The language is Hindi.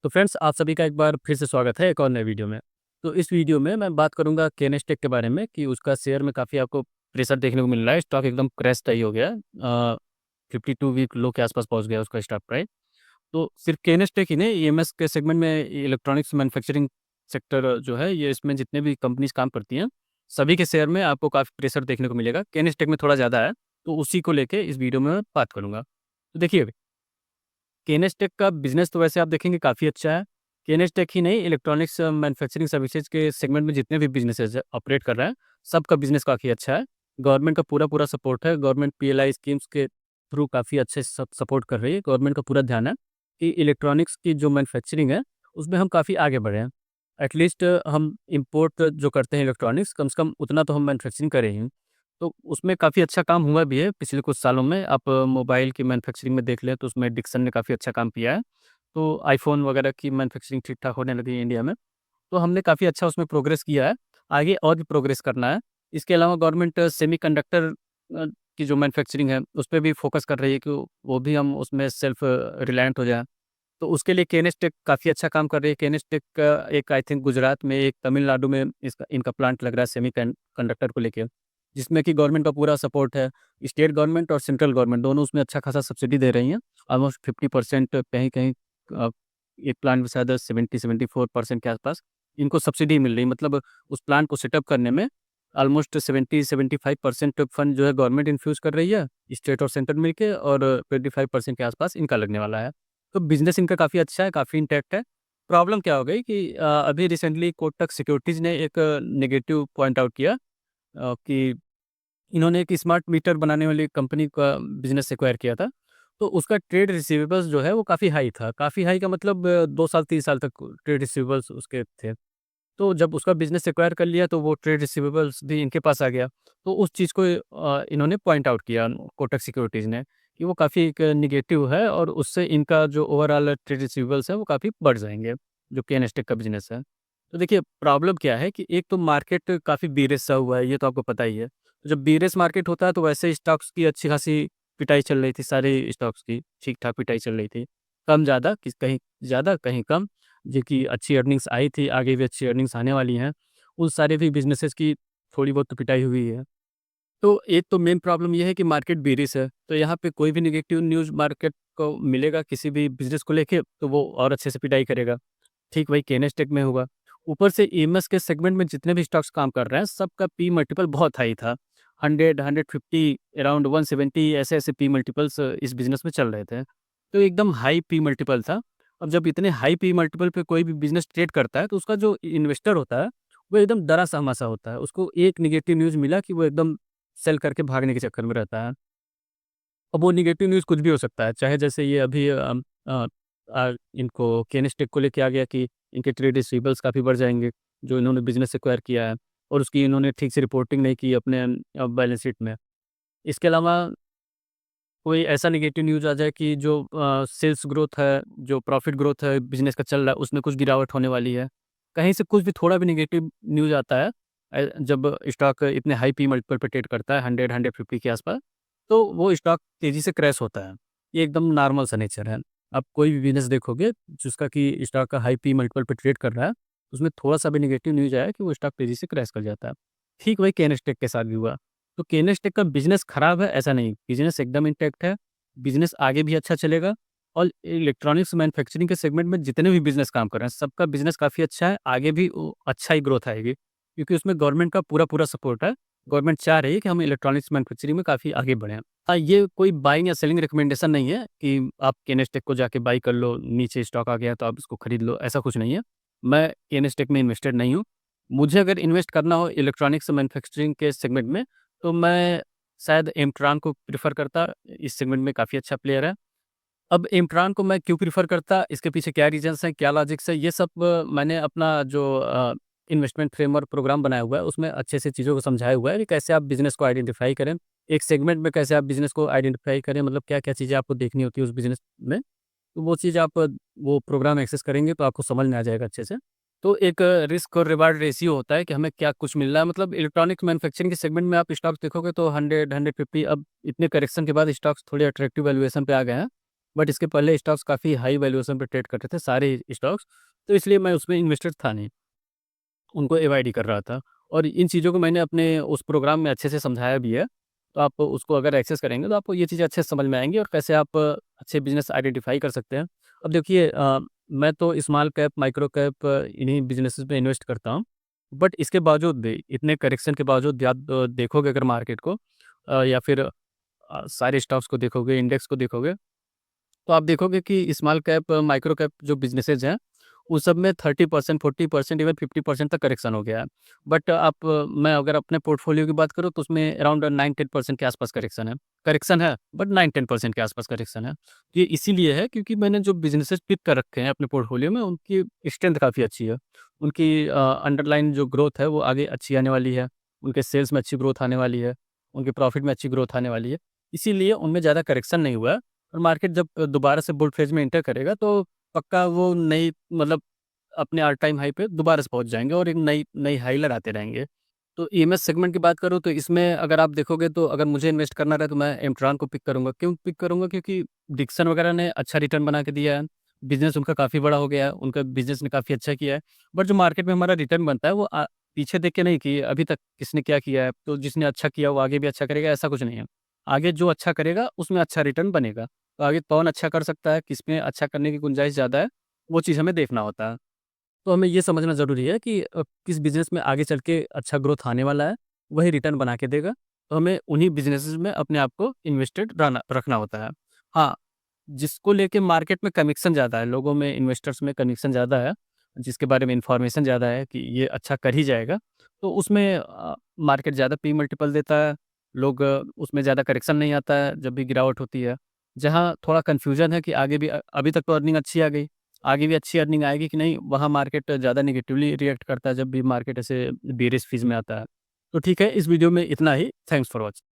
तो फ्रेंड्स आप सभी का एक बार फिर से स्वागत है एक और नए वीडियो में। तो इस वीडियो में मैं बात करूंगा केनेस्टेक के बारे में कि उसका शेयर में काफ़ी आपको प्रेशर देखने को मिल रहा है। स्टॉक एकदम क्रैश टाई हो गया है। 52 वीक लो के आसपास पहुंच गया उसका स्टॉक प्राइस। तो सिर्फ केनेस्टेक ही नहीं, ईएमएस के सेगमेंट में इलेक्ट्रॉनिक्स मैन्युफैक्चरिंग सेक्टर जो है, ये इसमें जितने भी कंपनीज काम करती हैं सभी के शेयर में आपको काफ़ी प्रेशर देखने को मिलेगा। केनेस्टेक में थोड़ा ज़्यादा है, तो उसी को लेके इस वीडियो में मैं बात करूंगा। तो देखिए, केनेस्टेक का बिज़नेस तो वैसे आप देखेंगे काफ़ी अच्छा है। केनेस्टेक ही नहीं, इलेक्ट्रॉनिक्स मैन्युफैक्चरिंग सर्विसेज़ के सेगमेंट में जितने भी बिज़नेसेज़ ऑपरेट कर रहे हैं, सबका बिज़नेस काफ़ी अच्छा है। गवर्नमेंट का पूरा-पूरा सपोर्ट है। गवर्नमेंट पीएलआई स्कीम्स के थ्रू काफ़ी अच्छे सपोर्ट कर रही है। गवर्नमेंट का पूरा ध्यान है कि इलेक्ट्रॉनिक्स की जो मैन्युफैक्चरिंग है, उसमें हम काफ़ी आगे बढ़े हैं। एटलीस्ट हम इम्पोर्ट जो करते हैं इलेक्ट्रॉनिक्स, कम से कम उतना तो हम मैन्युफैक्चरिंग कर रहे हैं। तो उसमें काफ़ी अच्छा काम हुआ भी है पिछले कुछ सालों में। आप मोबाइल की मैन्युफैक्चरिंग में देख लें तो उसमें डिक्सन ने काफ़ी अच्छा काम किया है। तो आईफ़ोन वगैरह की मैन्युफैक्चरिंग ठीक-ठाक होने लगी है इंडिया में। तो हमने काफ़ी अच्छा उसमें प्रोग्रेस किया है। आगे और भी प्रोग्रेस करना है। इसके अलावा गवर्नमेंट सेमीकंडक्टर की जो मैन्युफैक्चरिंग है, उस पे भी फ़ोकस कर रही है कि वो भी हम उसमें सेल्फ रिलायंट हो जाएँ। तो उसके लिए केनेस्टेक काफ़ी अच्छा काम कर रही है। केनेस्टेक का एक आई थिंक गुजरात में, एक तमिलनाडु में इसका इनका प्लांट लग रहा है कंडक्टर को लेके, जिसमें कि गवर्नमेंट का पूरा सपोर्ट है। स्टेट गवर्नमेंट और सेंट्रल गवर्नमेंट दोनों उसमें अच्छा खासा सब्सिडी दे रही हैं। ऑलमोस्ट 50% कहीं-कहीं अ, एक प्लांट में शायद 70-74% के आसपास इनको सब्सिडी मिल रही है। मतलब उस प्लांट को सेटअप करने में ऑलमोस्ट 70-75% फंड जो है गवर्नमेंट इन्फ्यूज़ कर रही है, स्टेट और सेंट्रल मिलके, और 25% के आसपास इनका लगने वाला है। तो बिज़नेस इनका काफ़ी अच्छा है, काफ़ी इंटैक्ट है। प्रॉब्लम क्या हो गई कि अभी रिसेंटली कोटक सिक्योरिटीज़ ने एक नेगेटिव पॉइंट आउट किया कि इन्होंने एक स्मार्ट मीटर बनाने वाली कंपनी का बिज़नेस एक्वायर किया था। तो उसका ट्रेड रिसीवेबल्स जो है वो काफ़ी हाई था। काफ़ी हाई का मतलब 2 साल 3 साल तक ट्रेड रिसीवेबल्स उसके थे। तो जब उसका बिज़नेस एक्वायर कर लिया तो वो ट्रेड रिसीवेबल्स भी इनके पास आ गया। तो उस चीज़ को इन्होंने पॉइंट आउट किया कोटक सिक्योरिटीज़ ने कि वो काफ़ी एक नेगेटिव है, और उससे इनका जो ओवरऑल ट्रेड रिसीवेबल्स है वो काफ़ी बढ़ जाएँगे, जो केएनएसटेक का बिज़नेस है। तो देखिए, प्रॉब्लम क्या है कि एक तो मार्केट काफ़ी बेरिश सा हुआ है, ये तो आपको पता ही है। तो जब बेरिश मार्केट होता है तो वैसे स्टॉक्स की अच्छी खासी पिटाई चल रही थी, सारे स्टॉक्स की ठीक-ठाक पिटाई चल रही थी। कम-ज़्यादा किस कहीं ज़्यादा कहीं कम, जिनकी अच्छी अर्निंग्स आई थी, आगे भी अच्छी अर्निंग्स आने वाली हैं, उन सारे भी बिज़नेसेस की थोड़ी बहुत तो पिटाई हुई है। तो एक तो मेन प्रॉब्लम ये है कि मार्केट बेरिश है, तो यहाँ पे कोई भी नेगेटिव न्यूज़ मार्केट को मिलेगा किसी भी बिज़नेस को लेके, तो वो और अच्छे से पिटाई करेगा। ठीक वही केनेस्टेक में होगा। ऊपर से ईएमएस के सेगमेंट में जितने भी स्टॉक्स काम कर रहे हैं, सबका पी मल्टीपल बहुत हाई था। 100, 150, अराउंड 170 ऐसे-ऐसे पी मल्टीपल्स इस बिज़नेस में चल रहे थे। तो एकदम हाई पी मल्टीपल था। अब जब इतने हाई पी मल्टीपल पे कोई भी बिज़नेस ट्रेड करता है, तो उसका जो इन्वेस्टर होता है, वो एकदम डरा-सहमा-सा होता है। उसको एक नेगेटिव न्यूज़ मिला कि वो एकदम सेल करके भागने के चक्कर में रहता है। अब वो नेगेटिव न्यूज़ कुछ भी हो सकता है, चाहे जैसे ये अभी अ इनको केनेस्टेक को लेके आ गया कि इनके ट्रेड रिसीवेबल्स काफ़ी बढ़ जाएँगे, जो इन्होंने बिज़नेस एक्वायर किया है, और उसकी इन्होंने ठीक से रिपोर्टिंग नहीं की अपने बैलेंस शीट में। इसके अलावा कोई ऐसा नेगेटिव न्यूज़ आ जाए कि जो सेल्स ग्रोथ है, जो प्रॉफिट ग्रोथ है बिज़नेस का चल रहा है, उसमें कुछ गिरावट होने वाली है। कहीं से कुछ भी थोड़ा भी नेगेटिव न्यूज़ आता है, जब स्टॉक इतने हाई पी मल्टीपल पे ट्रेड करता है 100, 150 के आसपास, तो वो स्टॉक तेज़ी से क्रैश होता है। ये एकदम नॉर्मल सा नेचर है। आप कोई भी बिज़नेस देखोगे जिसका कि स्टॉक का हाई पी मल्टीपल पे ट्रेड कर रहा है, उसमें थोड़ा-सा भी नेगेटिव न्यूज़ आया कि वो स्टॉक तेज़ी से क्रैश कर जाता है। ठीक वही केनेस्टेक के साथ भी हुआ। तो केनेस्टेक का बिज़नेस खराब है ऐसा नहीं, बिज़नेस एकदम इंटैक्ट है, बिज़नेस आगे भी अच्छा चलेगा, और इलेक्ट्रॉनिक्स मैन्युफैक्चरिंग के सेगमेंट में जितने भी बिज़नेस काम कर रहे हैं, सबका बिज़नेस काफ़ी अच्छा है, आगे भी अच्छा ही ग्रोथ आएगी, क्योंकि उसमें गवर्नमेंट का पूरा-पूरा सपोर्ट है। गवर्नमेंट चाह रही है कि हम इलेक्ट्रॉनिक्स मैन्युफैक्चरिंग में काफ़ी आगे बढ़ें। ये कोई बाइंग या सेलिंग रिकमेंडेशन नहीं है कि आप केनेस्टेक को जाके बाय कर लो, नीचे स्टॉक आ गया तो आप इसको खरीद लो, ऐसा कुछ नहीं है। मैं केनेस्टेक में इन्वेस्टेड नहीं हूँ। मुझे अगर इन्वेस्ट करना हो इलेक्ट्रॉनिक्स मैन्युफैक्चरिंग के सेगमेंट में, तो मैं शायद एमट्रॉन को प्रेफ़र करता, इस सेगमेंट में काफ़ी अच्छा प्लेयर है। अब एमट्रॉन को मैं क्यों प्रेफ़र करता, इसके पीछे क्या रीज़न्स हैं, क्या लॉजिक्स है, ये सब मैंने अपना जो इन्वेस्टमेंट फ्रेमवर्क प्रोग्राम बनाया हुआ है, उसमें अच्छे से चीज़ों को समझाया हुआ है कि कैसे आप बिज़नेस को आइडेंटिफ़ाई करें। एक सेगमेंट में कैसे आप बिज़नेस को आइडेंटिफ़ाई करें, मतलब क्या-क्या चीज़ें आपको देखनी होती है उस बिज़नेस में। तो वो चीज़ आप वो प्रोग्राम एक्सेस करेंगे तो आपको समझ में आ जाएगा अच्छे से। तो एक रिस्क और रिवार्ड रेशियो होता है कि हमें क्या कुछ मिल रहा है, मतलब इलेक्ट्रॉनिक मैन्युफैक्चरिंग के सेगमेंट में आप स्टॉक्स देखोगे तो 100, 150, अब इतने करेक्शन के बाद स्टॉक्स थोड़े अट्रैक्टिव वैल्यूएशन पे आ गए हैं। बट इसके पहले स्टॉक्स काफ़ी हाई वैल्यूएशन पे ट्रेड कर रहे थे सारे स्टॉक्स, तो इसलिए मैं उसमें इन्वेस्टेड था नहीं, उनको एवॉइड ही कर रहा था। और इन चीज़ों को मैंने अपने उस प्रोग्राम में अच्छे से समझाया भी है, तो आप उसको अगर एक्सेस करेंगे तो आपको ये चीज़ें अच्छे से समझ में आएँगी और कैसे आप अच्छे बिज़नेस आइडेंटिफ़ाई कर सकते हैं। अब देखिए मैं तो स्मॉल कैप, माइक्रो कैप इन्हीं बिज़नेसेस में इन्वेस्ट करता हूँ। बट इसके बावजूद भी इतने करेक्शन के बावजूद भी आप देखोगे अगर मार्केट को या फिर सारे स्टॉक्स को देखोगे, इंडेक्स को देखोगे, तो आप देखोगे कि स्मॉल कैप, माइक्रो कैप जो बिज़नेसेज़ हैं, उन सब में 30%, 40% इवन 50% तक करेक्शन हो गया है। बट मैं अगर अपने पोर्टफोलियो की बात करूँ तो उसमें अराउंड 9-10% के आसपास करेक्शन है। करेक्शन है बट 9-10% के आसपास करेक्शन है। ये इसीलिए है क्योंकि मैंने जो बिज़नेसेज़ पिक कर रखे हैं अपने पोर्टफोलियो में उनकी स्ट्रेंथ काफ़ी अच्छी है। उनकी अंडरलाइन जो ग्रोथ है वो आगे अच्छी आने वाली है। उनके सेल्स में अच्छी ग्रोथ आने वाली है। उनके प्रॉफिट में अच्छी ग्रोथ आने वाली है। इसीलिए उनमें ज़्यादा करेक्शन नहीं हुआ है। और मार्केट जब दोबारा से बुल फेज़ में एंटर करेगा तो पक्का वो नई मतलब अपने ऑल टाइम हाई पे दोबारा से पहुँच जाएँगे और एक नई नई हाई लगाते रहेंगे। तो ईएमएस सेगमेंट की बात करूँ तो इसमें अगर आप देखोगे तो अगर मुझे इन्वेस्ट करना रहे तो मैं एमट्रॉन को पिक करूँगा। क्यों पिक करूँगा? क्योंकि डिक्सन वगैरह ने अच्छा रिटर्न बना के दिया है। बिज़नेस उनका काफ़ी बड़ा हो गया है, उनका बिज़नेस ने काफ़ी अच्छा किया है। बट जो मार्केट में हमारा रिटर्न बनता है वो पीछे देख के नहीं कि अभी तक किसने क्या किया है, तो जिसने अच्छा किया वो आगे भी अच्छा करेगा, ऐसा कुछ नहीं है। आगे जो अच्छा करेगा उसमें अच्छा रिटर्न बनेगा। तो आगे कौन अच्छा कर सकता है, किसमें अच्छा करने की गुंजाइश ज़्यादा है, वो चीज़ हमें देखना होता है। तो हमें ये समझना ज़रूरी है कि किस बिज़नेस में आगे चल के अच्छा ग्रोथ आने वाला है, वही रिटर्न बना के देगा। तो हमें उन्हीं बिज़नेसेस में अपने आप को इन्वेस्टेड रहना रखना होता है। हाँ, जिसको लेके मार्केट में कन्विक्शन ज़्यादा है, लोगों में इन्वेस्टर्स में कन्विक्शन ज़्यादा है, जिसके बारे में इन्फॉर्मेशन ज़्यादा है कि ये अच्छा कर ही जाएगा, तो उसमें मार्केट ज़्यादा पी मल्टीपल देता है, लोग उसमें ज़्यादा करेक्शन नहीं आता है जब भी गिरावट होती है। जहाँ थोड़ा कन्फ्यूज़न है कि आगे भी अभी तक तो अर्निंग अच्छी आ गई, आगे भी अच्छी अर्निंग आएगी कि नहीं, वहाँ मार्केट ज़्यादा नेगेटिवली रिएक्ट करता है जब भी मार्केट ऐसे बेयरिश फेज़ में आता है। तो ठीक है, इस वीडियो में इतना ही। Thanks for watching.